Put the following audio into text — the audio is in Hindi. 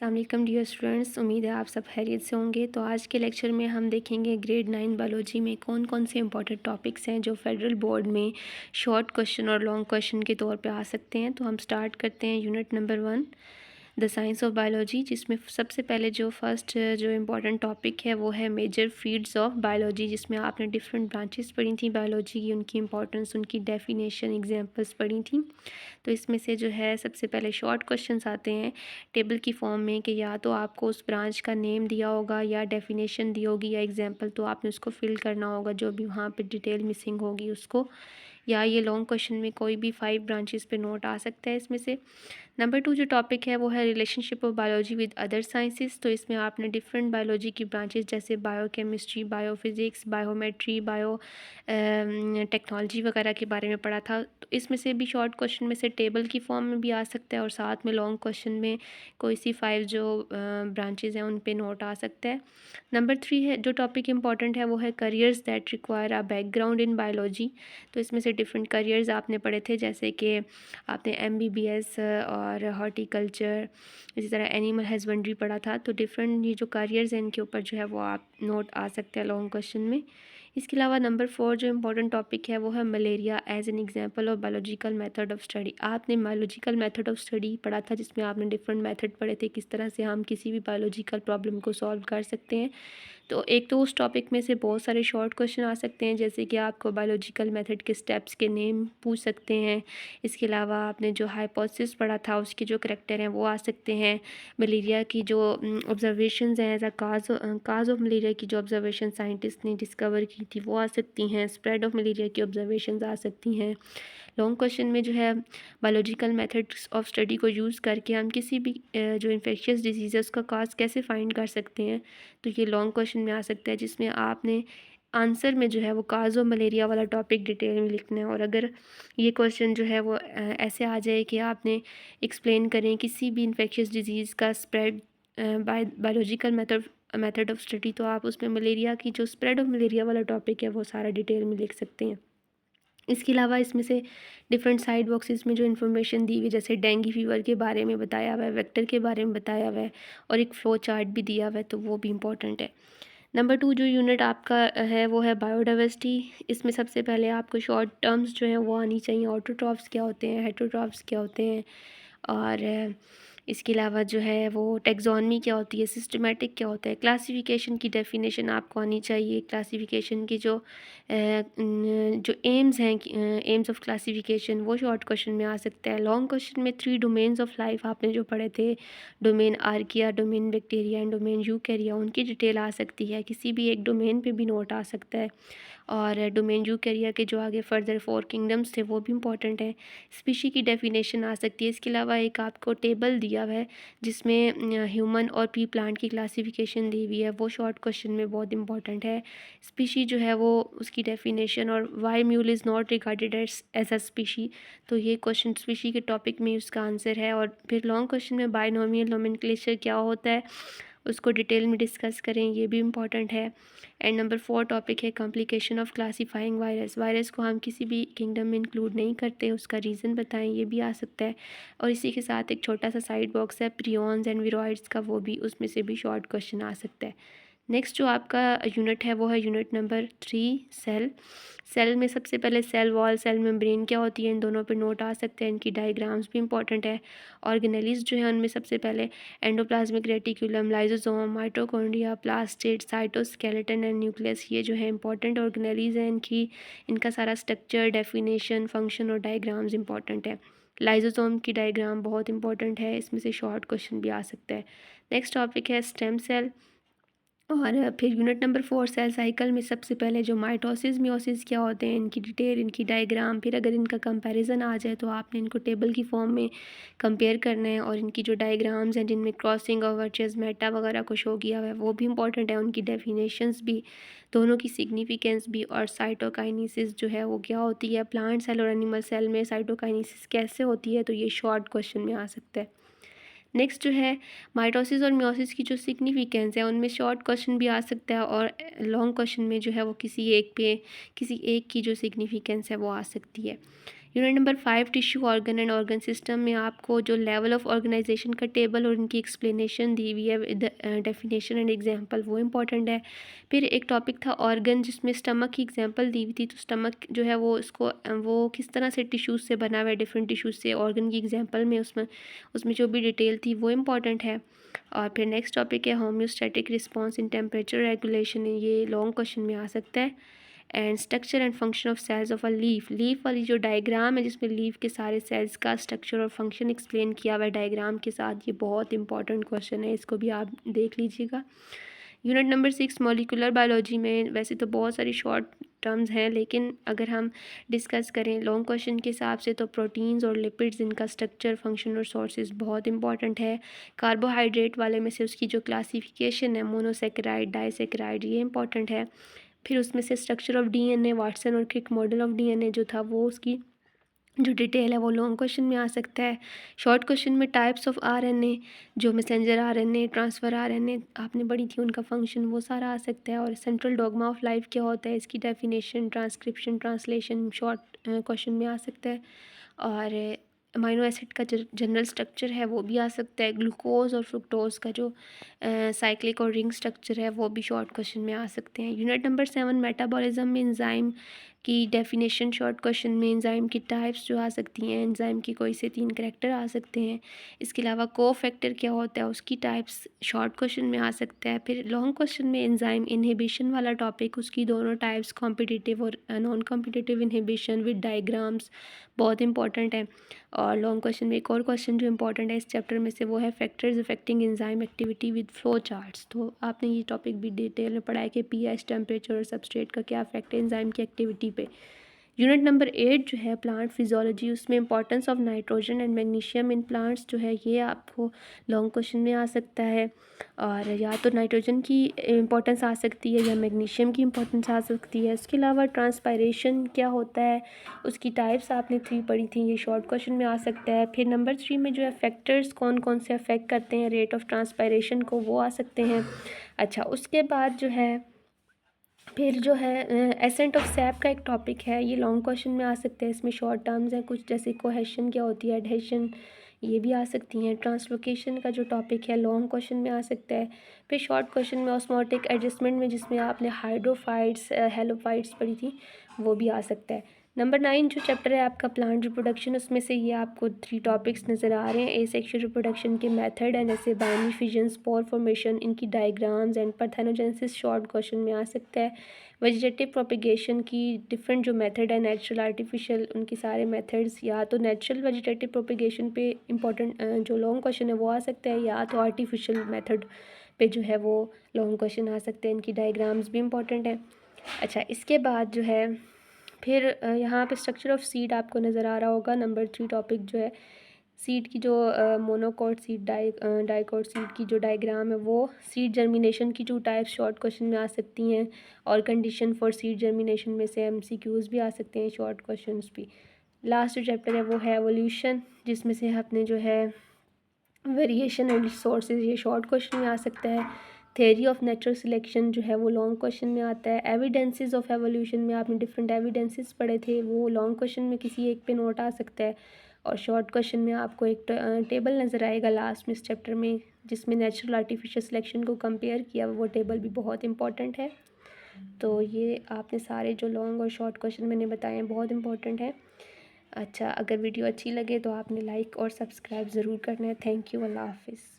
अस्सलाम डियर स्टूडेंट्स, उम्मीद है आप सब खैरियत से होंगे। तो आज के लेक्चर में हम देखेंगे ग्रेड 9 बायोलॉजी में कौन कौन से इंपॉर्टेंट टॉपिक्स हैं जो फेडरल बोर्ड में शॉर्ट क्वेश्चन और लॉन्ग क्वेश्चन के तौर पे आ सकते हैं। तो हम स्टार्ट करते हैं unit number 1 the science of biology, जिसमें सबसे पहले जो फर्स्ट जो इम्पोर्टेंट टॉपिक है वो है मेजर फील्ड्स ऑफ बायोलॉजी, जिसमें आपने डिफरेंट ब्रांचेस पढ़ी थी बायोलॉजी की, उनकी इंपॉर्टेंस, उनकी डेफिनेशन, एग्जांपल्स पढ़ी थी। तो इसमें से जो है सबसे पहले शॉर्ट क्वेश्चंस आते हैं टेबल की फॉर्म में कि या तो आपको उस ब्रांच का नेम दिया होगा या डेफिनेशन दी होगी या एग्जांपल, तो आपने उसको फिल करना होगा जो भी वहाँ पे डिटेल मिसिंग होगी उसको। या ये लॉन्ग क्वेश्चन में कोई भी 5 ब्रांचेस पे नोट आ सकता है इसमें से। नंबर 2 जो टॉपिक है वो है relationship of biology with other sciences. तो इसमें आपने डिफरेंट बायोलॉजी की ब्रांचेस जैसे biochemistry, biophysics, biometry, bio technology वगैरह के बारे में पढ़ा था। तो इसमें से भी शॉर्ट क्वेश्चन में से टेबल की फॉर्म में भी आ सकता है और साथ में लॉन्ग क्वेश्चन में कोई सी 5 जो ब्रांचेस हैं उन पे नोट आ सकता है। नंबर 3 है जो टॉपिक इंपॉर्टेंट है वो है careers that require a background in biology. तो इसमें से डिफरेंट करियर्स आपने पढ़े थे जैसे कि आपने एमबीबीएस और हॉर्टिकल्चर, इसी तरह एनिमल हस्बेंड्री पढ़ा था। तो डिफरेंट ये जो करियर्स हैं इनके ऊपर जो है वो आप नोट आ सकते हैं लॉन्ग क्वेश्चन में। इसके अलावा नंबर 4 जो इम्पोर्टेंट टॉपिक है वो है malaria as an example of biological method of study. आपने बायोलॉजिकल मेथड ऑफ स्टडी पढ़ा था जिसमें आपने डिफरेंट मेथड पढ़े थे किस तरह से हम किसी भी बायोलॉजिकल प्रॉब्लम को सॉल्व कर सकते हैं। तो एक तो उस टॉपिक में से बहुत सारे शॉर्ट क्वेश्चन आ सकते हैं जैसे कि आपको बायोलॉजिकल मेथड के स्टेप्स के नेम पूछ सकते हैं। इसके अलावा आपने जो हाइपोथेसिस पढ़ा था उसके जो करैक्टर हैं वो आ सकते हैं। मलेरिया की जो ऑब्जर्वेशंस हैं as a cause of malaria की जो ऑब्जर्वेशन साइंटिस्ट ने डिस्कवर की थी वो आ सकती हैं। स्प्रेड ऑफ मलेरिया की ऑब्जर्वेशंस आ सकती हैं। लॉन्ग क्वेश्चन में जो है बायोलॉजिकल मेथड्स ऑफ स्टडी को यूज़ करके हम किसी भी जो इन्फेक्शियस डिजीज़ है उसका काज कैसे फाइंड कर सकते हैं। तो ये लॉन्ग क्वेश्चन में आ सकता है जिसमें आपने आंसर में जो है वो काज ऑफ मलेरिया वाला टॉपिक डिटेल में लिखना है। और अगर ये क्वेश्चन जो है वो ऐसे आ जाए कि आपने एक्सप्लेन करें किसी भी इन्फेक्शियस डिजीज़ का spread by biological method of study, तो आप उसमें मलेरिया की जो स्प्रेड ऑफ मलेरिया वाला टॉपिक है वो सारा डिटेल में लिख सकते हैं। इसके अलावा इसमें से डिफरेंट साइड बॉक्सेस में जो इन्फॉर्मेशन दी हुई जैसे डेंगू फीवर के बारे में बताया हुआ है, वेक्टर के बारे में बताया हुआ है और एक फ्लो चार्ट भी दिया हुआ है, तो वो भी इम्पोर्टेंट है। नंबर 2 जो यूनिट आपका है वो है बायोडाइवर्सिटी। इसमें सबसे पहले आपको शॉर्ट टर्म्स जो हैं वो आनी चाहिए। ऑटोट्रॉफ्स क्या होते हैं, हेटरोट्रॉफ्स क्या होते हैं, और इसके अलावा जो है वो टैक्सोनॉमी क्या होती है, सिस्टमेटिक क्या होता है, क्लासिफिकेशन की डेफिनेशन आपको आनी चाहिए। क्लासिफिकेशन की जो एम्स हैं, एम्स ऑफ क्लासिफिकेशन, वो शॉर्ट क्वेश्चन में आ सकता है। लॉन्ग क्वेश्चन में 3 डोमेन्स ऑफ लाइफ आपने जो पढ़े थे, domain archaea, domain bacteria and domain यूकैरिया, उनकी डिटेल आ सकती है। किसी भी एक डोमेन पे भी नोट आ सकता है। और डोमेन यूकैरिया के जो आगे फर्दर 4 किंगडम्स थे वो भी इंपॉर्टेंट है। स्पीशी की डेफिनेशन आ सकती है। इसके अलावा एक आपको टेबल दिया हुआ है जिसमें ह्यूमन और पी प्लांट की क्लासिफिकेशन दी हुई है, वो शॉर्ट क्वेश्चन में बहुत इंपॉर्टेंट है। स्पीशी जो है वो उसकी डेफिनेशन और why mule is not regarded as a species, तो ये क्वेश्चन स्पीशी के टॉपिक में उसका आंसर है। और फिर लॉन्ग क्वेश्चन में बायनोमियल नोमेनक्लेचर क्या होता है उसको डिटेल में डिस्कस करें, ये भी इम्पॉर्टेंट है। एंड नंबर 4 टॉपिक है complication of classifying virus. Virus को हम किसी भी किंगडम में इंक्लूड नहीं करते, उसका रीज़न बताएं, ये भी आ सकता है। और इसी के साथ एक छोटा सा साइड बॉक्स है प्रियॉन्स एंड विरॉइड्स का, वो भी उसमें से भी शॉर्ट क्वेश्चन आ सकता है। नेक्स्ट जो आपका यूनिट है वो है यूनिट नंबर 3 सेल। सेल में सबसे पहले सेल वॉल, सेल मेम्ब्रेन क्या होती है, इन दोनों पे नोट आ सकते हैं। इनकी डायग्राम्स भी इंपॉर्टेंट है। ऑर्गेनेलिज जो है उनमें सबसे पहले endoplasmic reticulum, lysosome, mitochondria, plastid, cytoskeleton and nucleus, ये जो है इंपॉर्टेंट ऑर्गेनेलिज हैं। इनका सारा स्ट्रक्चर, डेफिनेशन, फंक्शन और डायग्राम्स इंपॉर्टेंट है। लाइजोसोम की डायग्राम बहुत इंपॉर्टेंट है, इसमें से शॉर्ट क्वेश्चन भी आ सकता है। नेक्स्ट टॉपिक है स्टेम सेल। और फिर यूनिट नंबर 4 सेल साइकिल में सबसे पहले जो माइटोसिस मियोसिस क्या होते हैं, इनकी डिटेल, इनकी डायग्राम, फिर अगर इनका कंपैरिजन आ जाए तो आपने इनको टेबल की फॉर्म में कंपेयर करना है। और इनकी जो डायग्राम्स हैं जिनमें क्रॉसिंग ओवर चेस मेटा वगैरह को शो किया हुआ है वो भी इंपॉर्टेंट है। उनकी डेफिनेशंस भी, दोनों की सिग्निफिकेंस भी, और साइटोकाइनेसिस जो है वो क्या होती है, प्लांट सेल और एनिमल सेल में साइटोकाइनेसिस कैसे होती है, तो ये शॉर्ट क्वेश्चन में आ सकता है। नेक्स्ट जो है माइटोसिस और मियोसिस की जो सिग्निफिकेंस है उनमें शॉर्ट क्वेश्चन भी आ सकता है। और लॉन्ग क्वेश्चन में जो है वो किसी एक की जो सिग्निफिकेंस है वो आ सकती है। Unit number 5 tissue organ and organ system में आपको जो लेवल ऑफ ऑर्गेनाइजेशन का टेबल और उनकी एक्सप्लेनेशन दी हुई है, डेफिनेशन एंड एग्जांपल, वो इम्पॉर्टेंट है। फिर एक टॉपिक था ऑर्गन, जिसमें स्टमक की एग्जांपल दी हुई थी, तो स्टमक जो है वो इसको वो किस तरह से टिश्यूज़ से बना हुआ है, डिफरेंट टिश्यूज़ से, ऑर्गन की एग्जांपल में उसमें जो भी डिटेल थी वो इम्पॉर्टेंट है। और फिर नेक्स्ट टॉपिक है homeostatic response in temperature regulation, ये लॉन्ग क्वेश्चन में आ सकता है। And structure and function of cells of a leaf, leaf वाली जो डायग्राम है जिसमें लीफ के सारे सेल्स का स्ट्रक्चर और फंक्शन एक्सप्लेन किया हुआ है डायग्राम के साथ, ये बहुत इंपॉर्टेंट क्वेश्चन है, इसको भी आप देख लीजिएगा। यूनिट नंबर 6 मॉलिक्यूलर बायोलॉजी में वैसे तो बहुत सारी शॉर्ट टर्म्स हैं, लेकिन अगर हम डिस्कस करें लॉन्ग क्वेश्चन के हिसाब से तो प्रोटीन्स और लिपिड्स, इनका स्ट्रक्चर, फंक्शन और सोर्सेज बहुत इंपॉर्टेंट है। कार्बोहाइड्रेट वाले में से उसकी जो क्लासिफिकेशन है, मोनोसेकेराइड, डाइसेकेराइड, ये इंपॉर्टेंट है। फिर उसमें से स्ट्रक्चर ऑफ डीएनए, वाटसन और क्रिक मॉडल ऑफ डीएनए जो था, वो उसकी जो डिटेल है वो लॉन्ग क्वेश्चन में आ सकता है। शॉर्ट क्वेश्चन में टाइप्स ऑफ आरएनए, जो मैसेंजर आरएनए, ट्रांसफ़र आरएनए आपने पढ़ी थी, उनका फंक्शन, वो सारा आ सकता है। और सेंट्रल डॉग्मा ऑफ लाइफ क्या होता है, इसकी definition, transcription, translation short question में आ सकता है। और अमाइनो एसिड का जो जनरल स्ट्रक्चर है वो भी आ सकता है। ग्लूकोज और फ्रुक्टोज का जो साइक्लिक और रिंग स्ट्रक्चर है वो भी शॉर्ट क्वेश्चन में आ सकते हैं। यूनिट नंबर 7 मेटाबॉलिज्म में एंजाइम की डेफिनेशन, शॉर्ट क्वेश्चन में एंजाइम की टाइप्स जो आ सकती हैं, एंजाइम की कोई से 3 करैक्टर आ सकते हैं। इसके अलावा कोफैक्टर क्या होता है, उसकी टाइप्स शॉर्ट क्वेश्चन में आ सकता है। फिर लॉन्ग क्वेश्चन में एंजाइम इनहिबिशन वाला टॉपिक, उसकी दोनों टाइप्स, कॉम्पिटिटिव और non competitive inhibition with diagrams, बहुत इंपॉर्टेंट है। और लॉन्ग क्वेश्चन में एक और क्वेश्चन जो इंपॉर्टेंट है इस चैप्टर में से, वो है factors affecting enzyme activity with flow charts. तो आपने ये टॉपिक भी डिटेल में पढ़ा है कि पीएच, टेम्परेचर और सबस्ट्रेट का क्या इफेक्ट है एंजाइम की एक्टिविटी पे। यूनिट नंबर 8 जो है प्लांट फिजियोलॉजी, उसमें importance of nitrogen and magnesium in plants जो है, ये आपको लॉन्ग क्वेश्चन में आ सकता है। और या तो नाइट्रोजन की इंपॉर्टेंस आ सकती है या मैग्नीशियम की इंपॉर्टेंस आ सकती है। इसके अलावा ट्रांसपायरेशन क्या होता है, उसकी टाइप्स आपने 3 पढ़ी थी, ये शॉर्ट क्वेश्चन में आ सकता है। फिर नंबर 3 में जो है फैक्टर्स कौन कौन से अफेक्ट करते हैं रेट ऑफ ट्रांसपायरेशन को, वो आ सकते हैं। अच्छा, उसके बाद जो है फिर जो है एसेंट ऑफ सैप का एक टॉपिक है, ये लॉन्ग क्वेश्चन में आ सकते हैं। इसमें शॉर्ट टर्म्स हैं कुछ, जैसे कोहेशन क्या होती है, एडहेशन, ये भी आ सकती हैं। ट्रांसलोकेशन का जो टॉपिक है लॉन्ग क्वेश्चन में आ सकता है। फिर शॉर्ट क्वेश्चन में ऑस्मोटिक एडजस्टमेंट में, जिसमें आपने हाइड्रोफाइट्स, हेलोफाइट्स पढ़ी थी, वो भी आ सकता है। नंबर 9 जो चैप्टर है आपका प्लांट रिप्रोडक्शन, उसमें से ये आपको 3 टॉपिक्स नज़र आ रहे हैं। ए सेक्शुअल रिप्रोडक्शन के मेथड एंड जैसे बाइनरी फिजन, स्पोर फॉर्मेशन, इनकी diagrams and parthenogenesis short question में आ सकता है। वेजिटेटिव प्रोपिगेशन की डिफरेंट जो मेथड है, नेचुरल, आर्टिफिशियल, उनके सारे मेथड्स, या तो नेचुरल वेजिटेटिव प्रोपिगेशन पे इम्पोर्टेंट जो लॉन्ग क्वेश्चन है वो आ सकता है, या तो आर्टिफिशियल मेथड पे जो है वो लॉन्ग क्वेश्चन आ सकते हैं। इनकी डायग्राम्स भी इम्पॉर्टेंट है। अच्छा, इसके बाद जो है फिर यहाँ पे स्ट्रक्चर ऑफ सीड आपको नज़र आ रहा होगा। नंबर 3 टॉपिक जो है सीड की जो मोनोकॉट सीड, डाइकॉट सीड की जो डायग्राम है, वो सीड जर्मिनेशन की 2 टाइप्स शॉर्ट क्वेश्चन में आ सकती हैं। और कंडीशन फॉर सीड जर्मिनेशन में से एमसीक्यूज़ भी आ सकते हैं, शॉर्ट क्वेश्चंस भी। लास्ट जो चैप्टर है वो है एवोल्यूशन, जिसमें से आपने जो है वेरिएशन एंड रिसोर्सेज, ये शॉर्ट क्वेश्चन में आ सकता है। थ्योरी ऑफ नेचुरल सिलेक्शन जो है वो लॉन्ग क्वेश्चन में आता है। एविडेंसेस ऑफ एवोल्यूशन में आपने डिफरेंट एविडेंसेस पढ़े थे, वो लॉन्ग क्वेश्चन में किसी एक पे नोट आ सकता है। और शॉर्ट क्वेश्चन में आपको एक टेबल नज़र आएगा लास्ट में इस चैप्टर में, जिसमें नेचुरल आर्टिफिशियल सिलेक्शन को कंपेयर किया, वो टेबल भी बहुत इंपॉर्टेंट है। तो ये आपने सारे जो लॉन्ग और शॉर्ट क्वेश्चन मैंने बताए हैं, बहुत इंपॉर्टेंट है। अच्छा, अगर वीडियो अच्छी लगे तो आपने लाइक और सब्सक्राइब ज़रूर करना है। थैंक यू, अल्लाह हाफिज़।